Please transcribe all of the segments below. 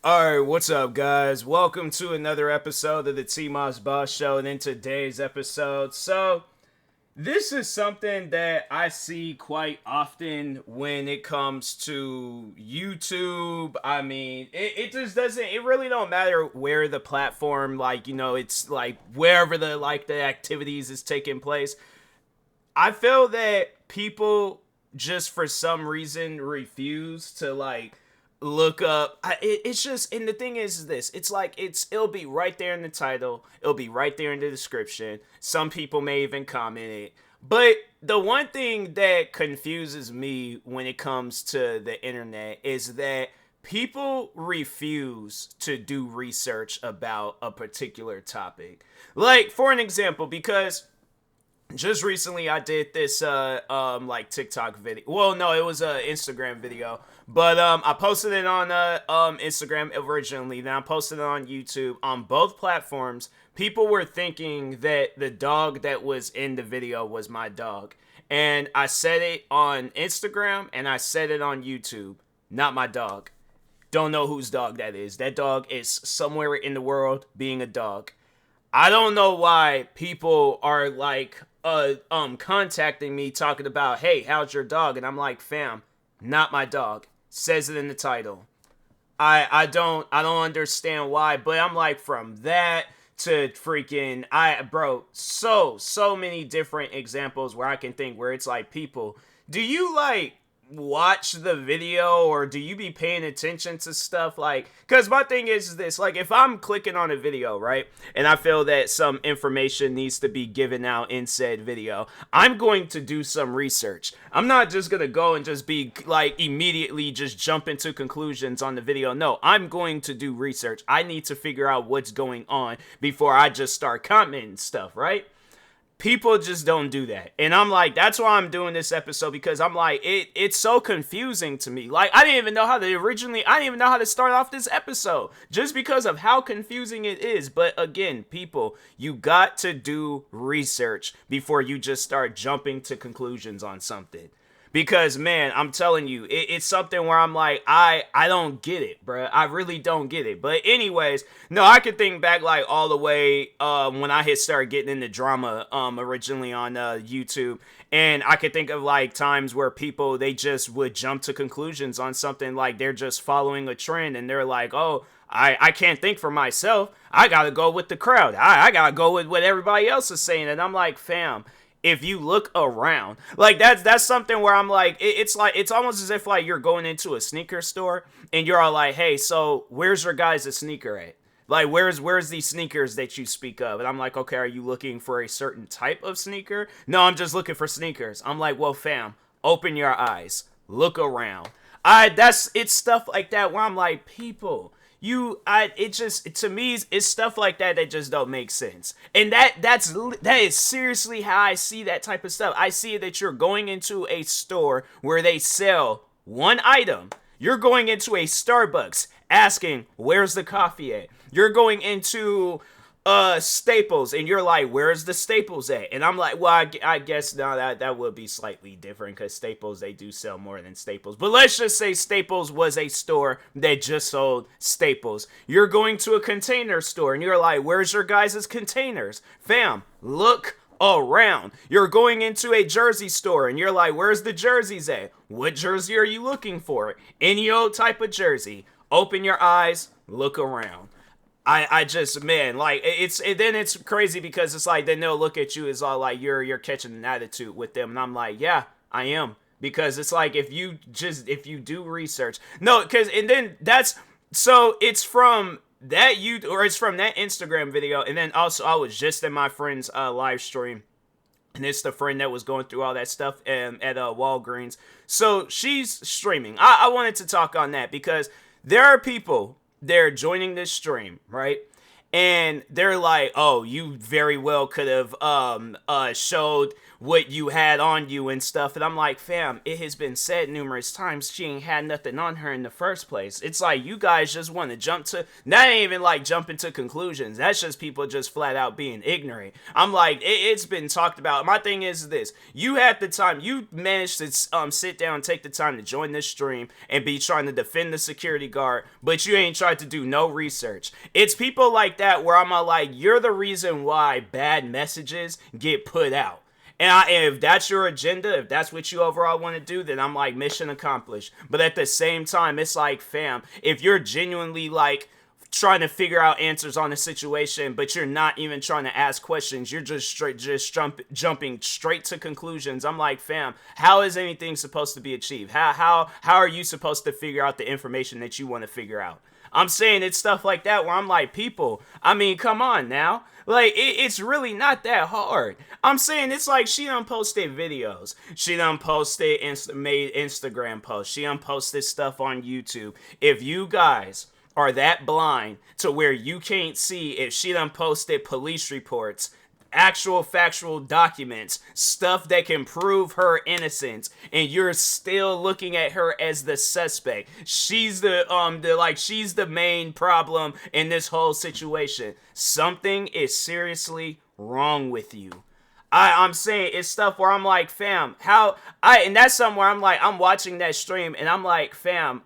Alright, what's up, guys? Welcome to another episode of the TMossBoss Show. And in today's episode, this is something that I see quite often when it comes to YouTube. I mean, it just doesn't, it really don't matter where the platform, it's like wherever the activities is taking place. I feel that people just for some reason refuse to look up. It's just, and the thing is this, it's like it'll be right there in the title, it'll be right there in the description. Some people may even comment it. But the one thing that confuses me when it comes to the internet is that people refuse to do research about a particular topic. Like, for an example, because just recently I did this TikTok video. Well, no, it was a Instagram video, but I posted it on Instagram originally, then I posted it on YouTube. On both platforms, people were thinking that the dog that was in the video was my dog, and I said it on Instagram and I said it on YouTube. Not my dog. Don't know whose dog that is. That dog is somewhere in the world being a dog. I don't know why people are contacting me talking about, hey, how's your dog? And I'm like, fam, not my dog. Says it in the title. I don't understand why, but I'm like, from that to freaking so many different examples where I can think where it's like, people, do you watch the video, or do you be paying attention to stuff? Because my thing is this, if I'm clicking on a video, right, and I feel that some information needs to be given out in said video, I'm going to do some research. I'm not just gonna go and just be immediately just jump into conclusions on the video. No, I'm going to do research. I need to figure out what's going on before I just start commenting stuff, right? People just don't do that. And I'm like, that's why I'm doing this episode, because I'm like, it's so confusing to me. I didn't even know how to start off this episode, just because of how confusing it is. But again, people, you got to do research before you just start jumping to conclusions on something. Because, man, I'm telling you, it's something where I'm like, I don't get it, bruh. I really don't get it. But anyways, no, I could think back all the way when I had started getting into drama originally on YouTube. And I could think of times where people, they just would jump to conclusions on something, they're just following a trend, and they're like, oh, I can't think for myself. I gotta go with the crowd. I gotta go with what everybody else is saying. And I'm like, fam, if you look around, that's something where I'm like, it's almost as if you're going into a sneaker store and you're all like, hey, so where's your guys' sneaker at? Where's these sneakers that you speak of? And I'm like, okay, are you looking for a certain type of sneaker? No, I'm just looking for sneakers. I'm like, well, fam, open your eyes, look around. It's stuff like that where I'm like, people, to me, it's stuff like that that just don't make sense. And that is seriously how I see that type of stuff. I see that you're going into a store where they sell one item. You're going into a Starbucks asking, where's the coffee at? You're going into Staples, and you're like, where's the Staples at? And I'm like, well, I guess now that would be slightly different, because Staples, they do sell more than Staples. But let's just say Staples was a store that just sold Staples. You're going to a Container store, and you're like, where's your guys' containers? Fam, look around. You're going into a jersey store, and you're like, where's the jerseys at? What jersey are you looking for? Any old type of jersey. Open your eyes, look around. I just, man, then it's crazy, because it's then they'll look at you as all you're catching an attitude with them. And I'm like, yeah, I am. Because it's if you do research, no, and then it's from that it's from that Instagram video. And then also I was just in my friend's live stream, and it's the friend that was going through all that stuff at Walgreens. So she's streaming. I wanted to talk on that, because there are people, they're joining this stream, right? and they're like, oh, you very well could have showed what you had on you and stuff. And I'm like, fam, it has been said numerous times she ain't had nothing on her in the first place. It's like you guys just want to jump to, that ain't even like jumping to conclusions. That's just people just flat out being ignorant. I'm like, it's been talked about. My thing is this: you had the time, you managed to sit down and take the time to join this stream and be trying to defend the security guard, but you ain't tried to do no research. It's people like that where I'm like, you're the reason why bad messages get put out. And if that's your agenda, if that's what you overall want to do, then I'm like, mission accomplished. But at the same time, it's like, fam, if you're genuinely like trying to figure out answers on a situation, but you're not even trying to ask questions, you're just jumping straight to conclusions. I'm like, fam, how is anything supposed to be achieved? How are you supposed to figure out the information that you want to figure out? I'm saying it's stuff like that where I'm like, people, I mean, come on now. Like, it's really not that hard. I'm saying it's like she done posted videos. She done posted, made Instagram posts. She done posted stuff on YouTube. If you guys are that blind to where you can't see if she done posted police reports, actual factual documents, stuff that can prove her innocence, and you're still looking at her as the suspect. She's she's the main problem in this whole situation. Something is seriously wrong with you. I'm saying it's stuff where I'm like, fam, and that's somewhere I'm like, I'm watching that stream and I'm like, fam,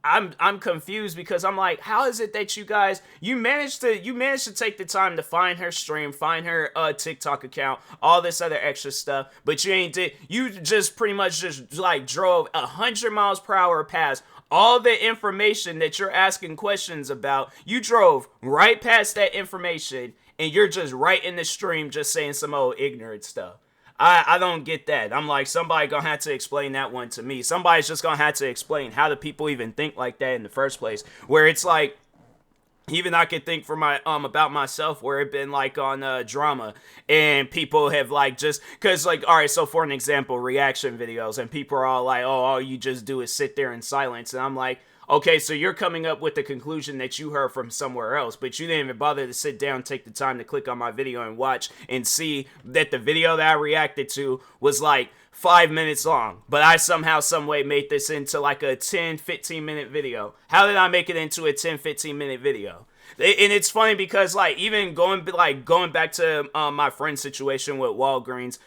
I'm confused because I'm like, how is it that you managed to take the time to find her stream, find her TikTok account, all this other extra stuff, but you just pretty much just like drove 100 miles per hour past all the information that you're asking questions about. You drove right past that information and you're just right in the stream just saying some old ignorant stuff. I don't get that. I'm like, somebody gonna have to explain that one to me. Somebody's just gonna have to explain how do people even think like that in the first place. Where it's like, even I could think for my about myself where it been like on drama and people have like just because like, all right, so for an example, reaction videos, and people are all like, oh, all you just do is sit there in silence, and I'm like, okay, so you're coming up with the conclusion that you heard from somewhere else, but you didn't even bother to sit down, take the time to click on my video and watch and see that the video that I reacted to was like 5 minutes long, but I somehow, some way made this into like a 10-15 minute video. How did I make it into a 10-15 minute video? And it's funny because like even going back to my friend's situation with Walgreens,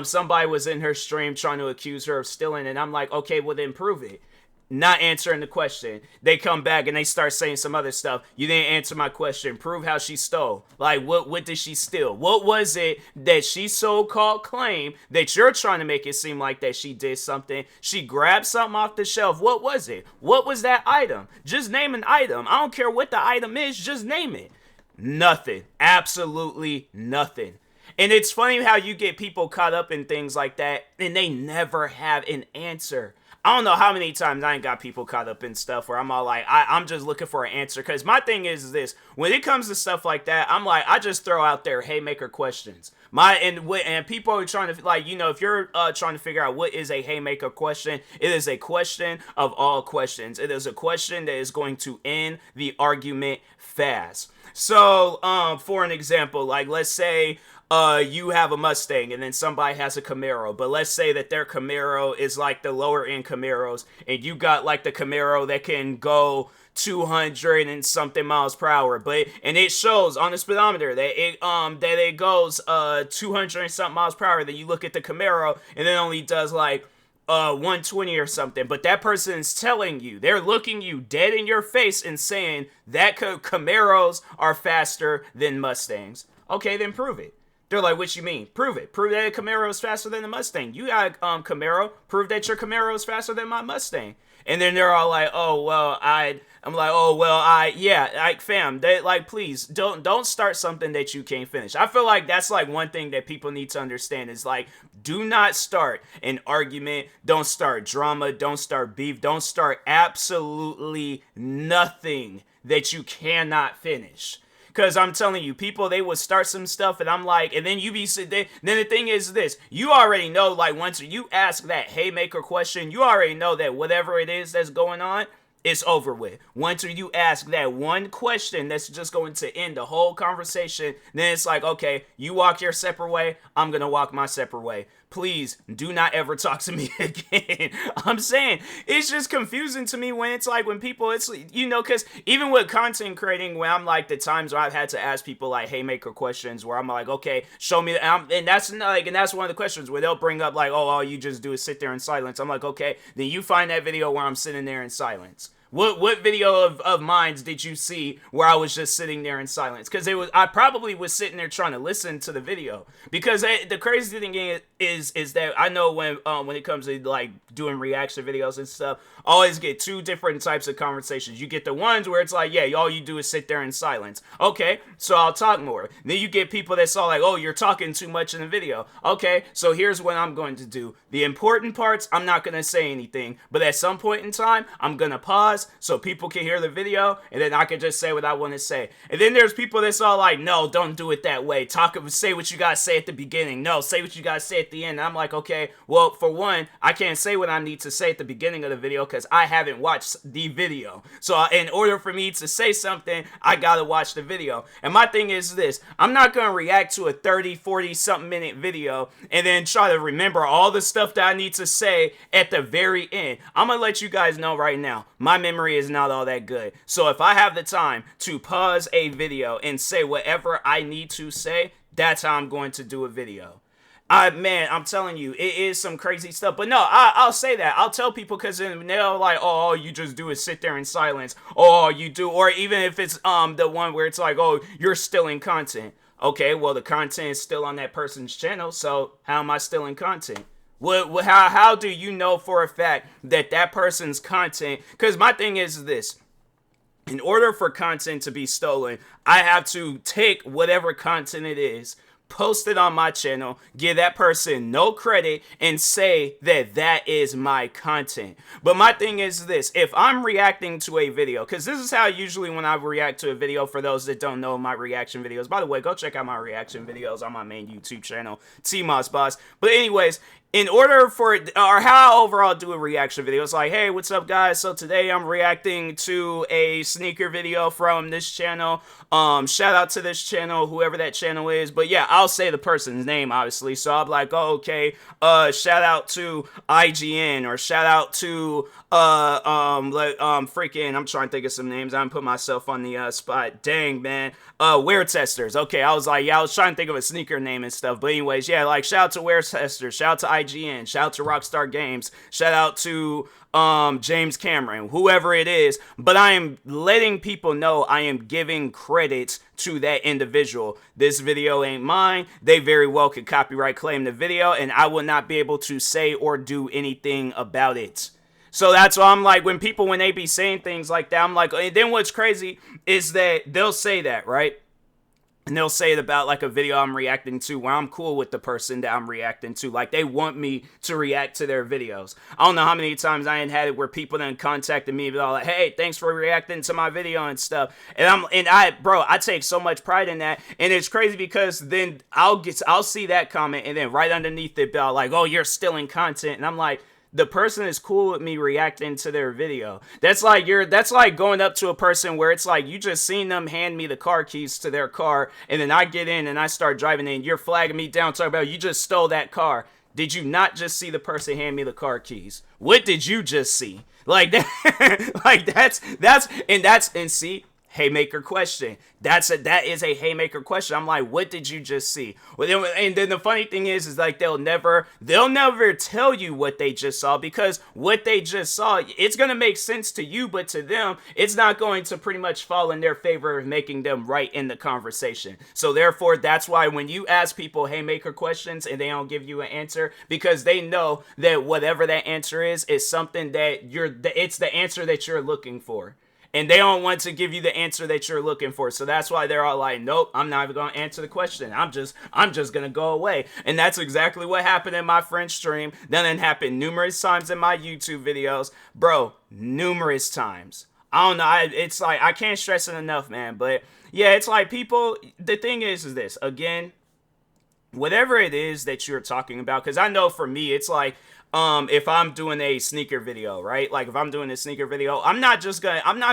somebody was in her stream trying to accuse her of stealing, and I'm like, okay, well then prove it. Not answering the question. They come back and they start saying some other stuff. You didn't answer my question. Prove how she stole. Like, what did she steal? What was it that she so-called claimed that you're trying to make it seem like that she did something? She grabbed something off the shelf. What was it? What was that item? Just name an item. I don't care what the item is. Just name it. Nothing. Absolutely nothing. And it's funny how you get people caught up in things like that and they never have an answer. I don't know how many times I ain't got people caught up in stuff where I'm all like, I'm just looking for an answer. Because my thing is this: when it comes to stuff like that, I'm like, I just throw out there haymaker questions. And people are trying to, like, you know, if you're trying to figure out what is a haymaker question, it is a question of all questions. It is a question that is going to end the argument fast. So, for an example, like, let's say you have a Mustang and then somebody has a Camaro, but let's say that their Camaro is like the lower end Camaros and you got like the Camaro that can go 200 and something miles per hour, and it shows on the speedometer that it goes 200 and something miles per hour. Then you look at the Camaro and it only does like 120 or something, but that person is telling you, they're looking you dead in your face and saying that Camaros are faster than Mustangs. Okay, then prove it. They're like, what you mean? Prove it. Prove that a Camaro is faster than a Mustang. You got Camaro. Prove that your Camaro is faster than my Mustang. And then they're all like, oh, well, I'm like, oh, well, yeah, like, fam, they, like, please, don't start something that you can't finish. I feel like that's, like, one thing that people need to understand is, like, do not start an argument, don't start drama, don't start beef, don't start absolutely nothing that you cannot finish. Because I'm telling you, people, they would start some stuff, and I'm like, and then then the thing is this, you already know, like, once you ask that haymaker question, you already know that whatever it is that's going on, it's over with. Once you ask that one question that's just going to end the whole conversation, then it's like, okay, you walk your separate way, I'm gonna walk my separate way. Please do not ever talk to me again. I'm saying it's just confusing to me when it's like when people, it's, you know, because even with content creating, when I'm like the times where I've had to ask people like haymaker questions where I'm like, okay, show me, and that's like, and that's one of the questions where they'll bring up like, oh, all you just do is sit there in silence. I'm like, okay, then you find that video where I'm sitting there in silence. What video of mine did you see where I was just sitting there in silence? Because I probably was sitting there trying to listen to the video. Because the crazy thing is that I know when it comes to like doing reaction videos and stuff, I always get two different types of conversations. You get the ones where it's like, yeah, all you do is sit there in silence. Okay, so I'll talk more. Then you get people that saw like, oh, you're talking too much in the video. Okay, so here's what I'm going to do. The important parts, I'm not going to say anything. But at some point in time, I'm going to pause so people can hear the video, and then I can just say what I want to say. And then there's people that's all like, no, don't do it that way. Say what you gotta say at the beginning. No, say what you gotta say at the end. And I'm like, okay, well, for one, I can't say what I need to say at the beginning of the video because I haven't watched the video. So in order for me to say something, I gotta watch the video. And my thing is this, I'm not gonna react to a 30, 40 something minute video and then try to remember all the stuff that I need to say at the very end. I'm gonna let you guys know right now, my memory is not all that good. So if I have the time to pause a video and say whatever I need to say, that's how I'm going to do a video. Man, I'm telling you, it is some crazy stuff. But no, I'll say that. I'll tell people because then they're like, oh, all you just do is sit there in silence. Oh, you do. Or even if it's the one where it's like, oh, you're stealing content. Okay, well, the content is still on that person's channel. So how am I stealing content? How do you know for a fact that that person's content? Because my thing is this. In order for content to be stolen, I have to take whatever content it is, post it on my channel, give that person no credit, and say that that is my content. But my thing is this, if I'm reacting to a video, because this is how usually when I react to a video, for those that don't know my reaction videos, by the way, go check out my reaction videos on my main YouTube channel, TMossBoss. But anyways, in order for it, or how I overall do a reaction video, it's like, hey, what's up, guys? So today I'm reacting to a sneaker video from this channel. Shout out to this channel, whoever that channel is. But yeah, I'll say the person's name, obviously. So I'm like, oh, okay, shout out to IGN, or shout out to freaking, I'm trying to think of some names. I'm putting myself on the spot. Dang, man. Wear Testers. Okay, I was like, yeah, I was trying to think of a sneaker name and stuff. But anyways, yeah, like shout out to Wear Testers, shout out to IGN, shout out to Rockstar Games, shout out to James Cameron, whoever it is. But I am letting people know I am giving credits to that individual. This video ain't mine. They very well could copyright claim the video, and I will not be able to say or do anything about it. So that's why I'm like, when they be saying things like that, I'm like, and then what's crazy is that they'll say that, right? And they'll say it about like a video I'm reacting to where I'm cool with the person that I'm reacting to. Like they want me to react to their videos. I don't know how many times I ain't had it where people then contacted me and all like, hey, thanks for reacting to my video and stuff. And I take so much pride in that. And it's crazy because then I'll see that comment and then right underneath it, they'll like, oh, you're stealing content. And I'm like, the person is cool with me reacting to their video. That's like going up to a person where it's like you just seen them hand me the car keys to their car, and then I get in and I start driving in. You're flagging me down, talking about you just stole that car. Did you not just see the person hand me the car keys? What did you just see? Like that, like and see. Haymaker question. That is a haymaker question. I'm like, what did you just see? Well, and then the funny thing is like they'll never tell you what they just saw, because what they just saw, it's gonna make sense to you, but to them, it's not going to pretty much fall in their favor of making them right in the conversation. So therefore, that's why when you ask people haymaker questions and they don't give you an answer, because they know that whatever that answer is something that it's the answer that you're looking for. And they don't want to give you the answer that you're looking for. So that's why they're all like, nope, I'm not even going to answer the question. I'm just going to go away. And that's exactly what happened in my French stream. That happened numerous times in my YouTube videos. Bro, numerous times. I don't know. It's like, I can't stress it enough, man. But yeah, it's like people, the thing is this, again, whatever it is that you're talking about, because I know for me, it's like, if I'm doing a sneaker video, right? Like if I'm doing a sneaker video, I'm not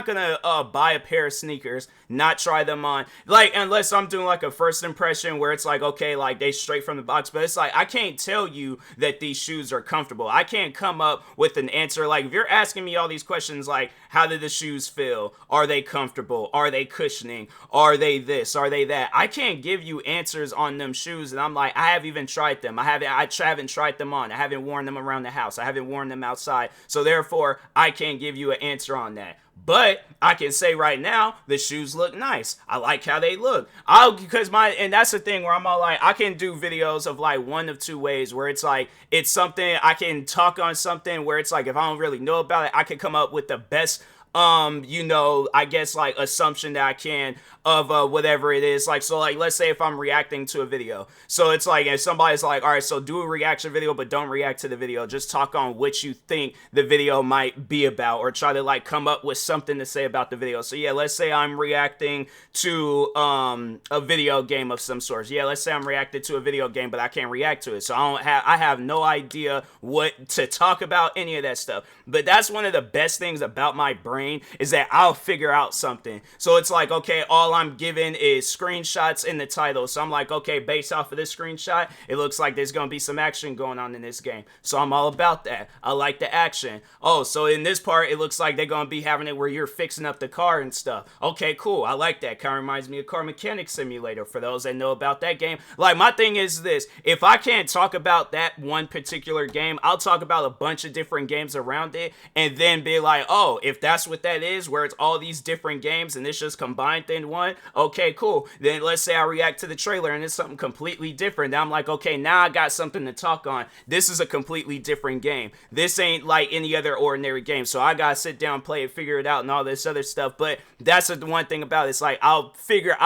gonna buy a pair of sneakers, not try them on, like, unless I'm doing like a first impression where it's like, okay, like they straight from the box, but it's like I can't tell you that these shoes are comfortable. I can't come up with an answer. Like if you're asking me all these questions like, how do the shoes feel? Are they comfortable? Are they cushioning? Are they this? Are they that? I can't give you answers on them shoes, and I'm like, I haven't even tried them. I haven't tried them on. I haven't worn them around the house. I haven't worn them outside. So therefore, I can't give you an answer on that. But I can say right now, the shoes look nice. I like how they look. And that's the thing where I'm all like, I can do videos of like one of two ways where it's like, it's something I can talk on something where it's like, if I don't really know about it, I can come up with the best I guess like assumption that I can of whatever it is. Like, so like, let's say if I'm reacting to a video, so it's like, if somebody's like, all right, so do a reaction video, but don't react to the video, just talk on what you think the video might be about, or try to like come up with something to say about the video. So yeah, let's say I'm reacting to a video game of some sort. Yeah, let's say I'm reacting to a video game, but I can't react to it, so I have no idea what to talk about, any of that stuff. But that's one of the best things about my brain, is that I'll figure out something. So it's like, okay, all I'm given is screenshots in the title. So I'm like, okay, based off of this screenshot, it looks like there's gonna be some action going on in this game. So I'm all about that. I like the action. Oh, so in this part, it looks like they're gonna be having it where you're fixing up the car and stuff. Okay, cool. I like that. Kind of reminds me of Car Mechanic Simulator, for those that know about that game. Like, my thing is this: if I can't talk about that one particular game, I'll talk about a bunch of different games around it, and then be like, oh, if that's what that is, where it's all these different games and it's just combined in one, okay, cool. Then let's say I react to the trailer and it's something completely different. Then I'm like, okay, now I got something to talk on. This is a completely different game. This ain't like any other ordinary game. So I gotta sit down, play it, figure it out, and all this other stuff. But that's the one thing about it. It's like, I'll figure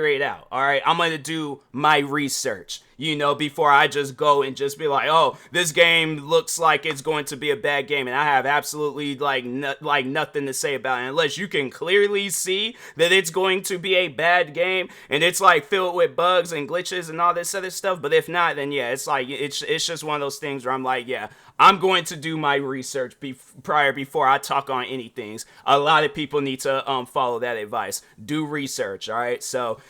it out. All right, I'm gonna do my research, before I just go and just be like, oh, this game looks like it's going to be a bad game, and I have absolutely like nothing to say about it, unless you can clearly see that it's going to be a bad game and it's like filled with bugs and glitches and all this other stuff. But if not, then yeah, it's like, it's just one of those things where I'm like, yeah, I'm going to do my research before I talk on anything. A lot of people need to follow that advice. Do research, all right? So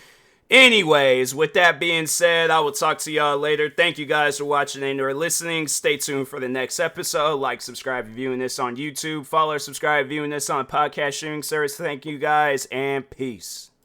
anyways, with that being said, I will talk to y'all later. Thank you guys for watching and or listening. Stay tuned for the next episode. Like, subscribe, viewing this on YouTube. Follow or subscribe, viewing this on podcast sharing service. Thank you guys, and peace.